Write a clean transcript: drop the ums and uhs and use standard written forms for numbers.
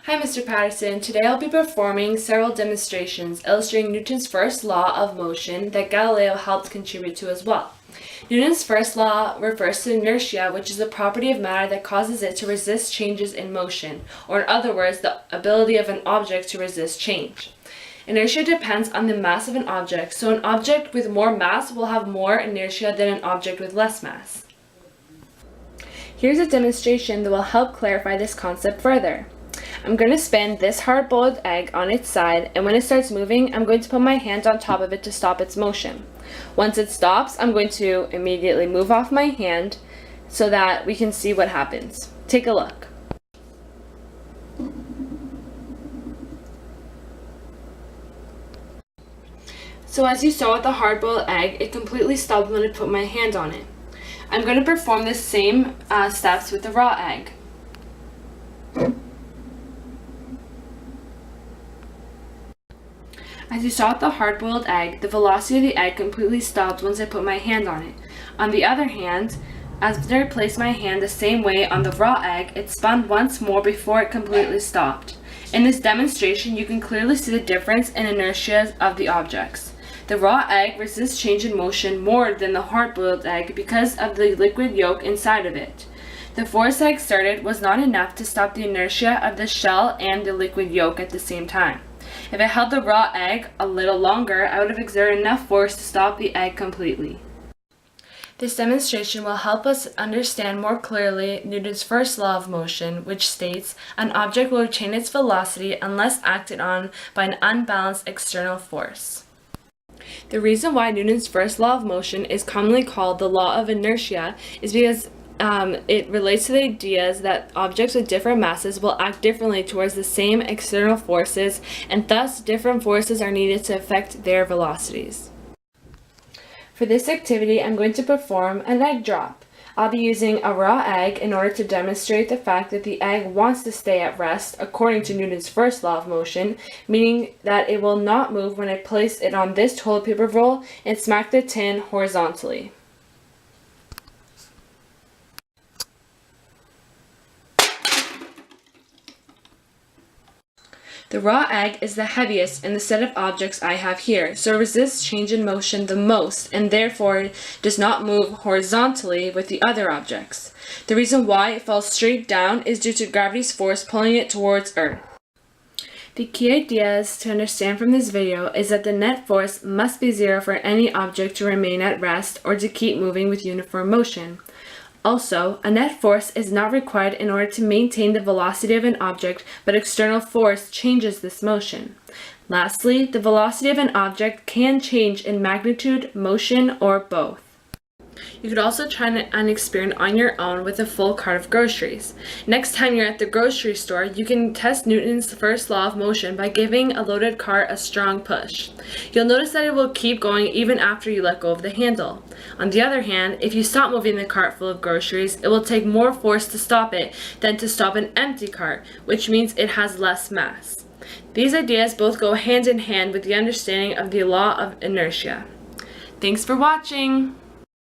Hi, Mr. Paterson. Today I'll be performing several demonstrations illustrating Newton's first law of motion that Galileo helped contribute to as well. Newton's first law refers to inertia, which is a property of matter that causes it to resist changes in motion, or in other words, the ability of an object to resist change. Inertia depends on the mass of an object, so an object with more mass will have more inertia than an object with less mass. Here's a demonstration that will help clarify this concept further. I'm going to spin this hard-boiled egg on its side, and when it starts moving, I'm going to put my hand on top of it to stop its motion. Once it stops, I'm going to immediately move off my hand so that we can see what happens. Take a look. So as you saw with the hard-boiled egg, it completely stopped when I put my hand on it. I'm going to perform the same steps with the raw egg. As you saw with the hard-boiled egg, the velocity of the egg completely stopped once I put my hand on it. On the other hand, as I placed my hand the same way on the raw egg, it spun once more before it completely stopped. In this demonstration, you can clearly see the difference in inertia of the objects. The raw egg resists change in motion more than the hard-boiled egg because of the liquid yolk inside of it. The force I exerted was not enough to stop the inertia of the shell and the liquid yolk at the same time. If I held the raw egg a little longer, I would have exerted enough force to stop the egg completely. This demonstration will help us understand more clearly Newton's first law of motion, which states an object will retain its velocity unless acted on by an unbalanced external force. The reason why Newton's first law of motion is commonly called the law of inertia is because it relates to the ideas that objects with different masses will act differently towards the same external forces, and thus different forces are needed to affect their velocities. For this activity, I'm going to perform an egg drop. I'll be using a raw egg in order to demonstrate the fact that the egg wants to stay at rest according to Newton's first law of motion, meaning that it will not move when I place it on this toilet paper roll and smack the tin horizontally. The raw egg is the heaviest in the set of objects I have here, so it resists change in motion the most and therefore does not move horizontally with the other objects. The reason why it falls straight down is due to gravity's force pulling it towards Earth. The key ideas to understand from this video is that the net force must be zero for any object to remain at rest or to keep moving with uniform motion. Also, a net force is not required in order to maintain the velocity of an object, but external force changes this motion. Lastly, the velocity of an object can change in magnitude, motion, or both. You could also try an experiment on your own with a full cart of groceries. Next time you're at the grocery store, you can test Newton's first law of motion by giving a loaded cart a strong push. You'll notice that it will keep going even after you let go of the handle. On the other hand, if you stop moving the cart full of groceries, it will take more force to stop it than to stop an empty cart, which means it has less mass. These ideas both go hand in hand with the understanding of the law of inertia. Thanks for watching!